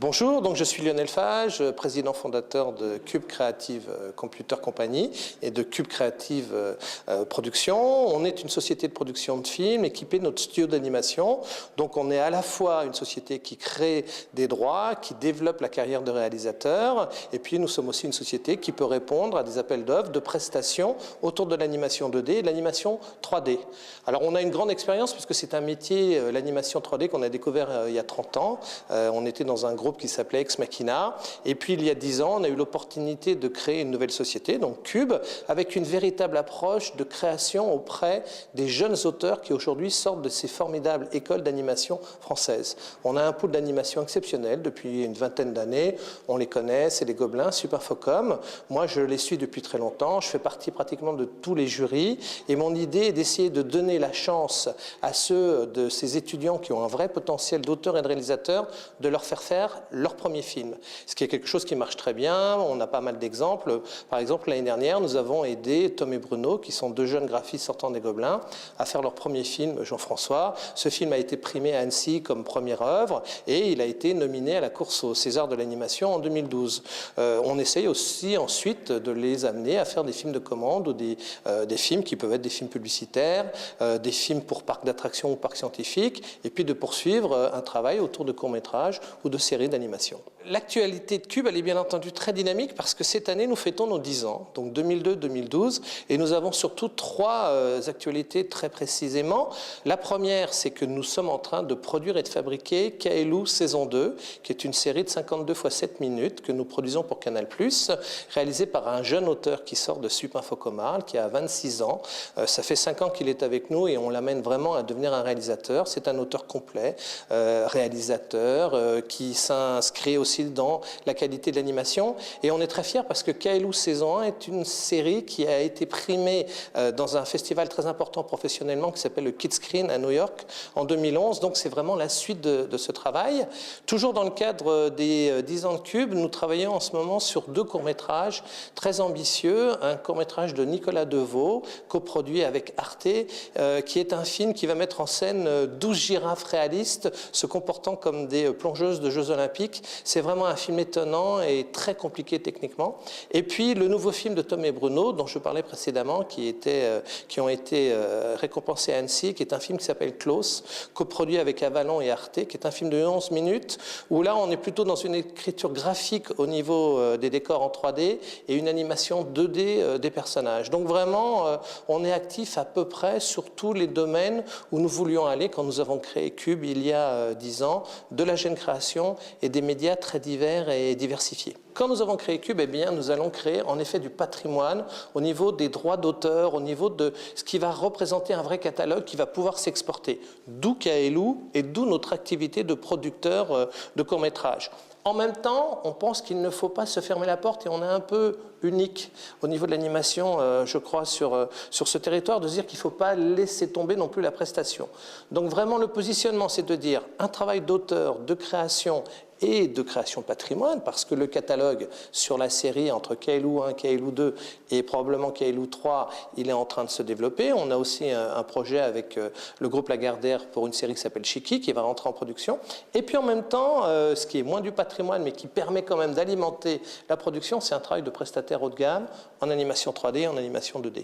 Bonjour, donc je suis Lionel Fage, président fondateur de Cube Creative Computer Company et de Cube Creative Production. On est une société de production de films équipée de notre studio d'animation. Donc on est à la fois une société qui crée des droits, qui développe la carrière de réalisateur, et puis nous sommes aussi une société qui peut répondre à des appels d'offres de prestations autour de l'animation 2D et de l'animation 3D. Alors on a une grande expérience puisque c'est un métier, l'animation 3D, qu'on a découvert il y a 30 ans. On était dans un groupe qui s'appelait Ex Machina. Et puis, il y a 10 ans, on a eu l'opportunité de créer une nouvelle société, donc Cube, avec une véritable approche de création auprès des jeunes auteurs qui aujourd'hui sortent de ces formidables écoles d'animation françaises. On a un pool d'animation exceptionnel depuis une vingtaine d'années. On les connaît, c'est les Gobelins, Superfocom. Moi, je les suis depuis très longtemps. Je fais partie pratiquement de tous les jurys. Et mon idée est d'essayer de donner la chance à ceux de ces étudiants qui ont un vrai potentiel d'auteur et de réalisateur, de leur faire faire leur premier film. Ce qui est quelque chose qui marche très bien. On a pas mal d'exemples. Par exemple, l'année dernière, nous avons aidé Tom et Bruno, qui sont deux jeunes graphistes sortant des Gobelins, à faire leur premier film, Jean-François. Ce film a été primé à Annecy comme première œuvre et il a été nominé à la course au César de l'animation en 2012. On essaye aussi ensuite de les amener à faire des films de commande ou des films qui peuvent être des films publicitaires, des films pour parcs d'attractions ou parcs scientifiques, et puis de poursuivre un travail autour de courts-métrages ou de séries d'animation. L'actualité de Cube, elle est bien entendu très dynamique parce que cette année, nous fêtons nos 10 ans, donc 2002-2012, et nous avons surtout trois actualités très précisément. La première, c'est que nous sommes en train de produire et de fabriquer Kaelou saison 2, qui est une série de 52 x 7 minutes que nous produisons pour Canal+, réalisée par un jeune auteur qui sort de Supinfocomar, qui a 26 ans. Ça fait 5 ans qu'il est avec nous et on l'amène vraiment à devenir un réalisateur. C'est un auteur complet, réalisateur, qui s'inscrit aussi dans la qualité de l'animation. Et on est très fiers parce que Kaelou saison 1 est une série qui a été primée dans un festival très important professionnellement qui s'appelle le Kidscreen à New York en 2011. Donc c'est vraiment la suite de ce travail. Toujours dans le cadre des 10 ans de Cube, nous travaillons en ce moment sur deux courts-métrages très ambitieux. Un court-métrage de Nicolas Deveau, coproduit avec Arte, qui est un film qui va mettre en scène 12 girafes réalistes se comportant comme des plongeuses de Jeux Olympiques. C'est vraiment un film étonnant et très compliqué techniquement. Et puis le nouveau film de Tom et Bruno, dont je parlais précédemment, qui ont été récompensés à Annecy, qui est un film qui s'appelle Close, coproduit avec Avalon et Arte, qui est un film de 11 minutes, où là on est plutôt dans une écriture graphique au niveau des décors en 3D et une animation 2D des personnages. Donc vraiment, on est actif à peu près sur tous les domaines où nous voulions aller quand nous avons créé Cube il y a 10 ans, de la jeune création et des médias très divers et diversifiés. Quand nous avons créé Cube, eh bien, nous allons créer en effet du patrimoine au niveau des droits d'auteur, au niveau de ce qui va représenter un vrai catalogue qui va pouvoir s'exporter. D'où Kaelou et d'où notre activité de producteur de courts-métrages. En même temps, on pense qu'il ne faut pas se fermer la porte et on est un peu unique au niveau de l'animation, je crois, sur ce territoire, de dire qu'il ne faut pas laisser tomber non plus la prestation. Donc vraiment, le positionnement, c'est de dire un travail d'auteur, de création et de création patrimoine, parce que le catalogue sur la série entre Kaelou 1, Kaelou 2 et probablement Kaelou 3, il est en train de se développer. On a aussi un projet avec le groupe Lagardère pour une série qui s'appelle Chiki, qui va rentrer en production. Et puis en même temps, ce qui est moins du patrimoine, mais qui permet quand même d'alimenter la production, c'est un travail de prestataire haut de gamme en animation 3D et en animation 2D.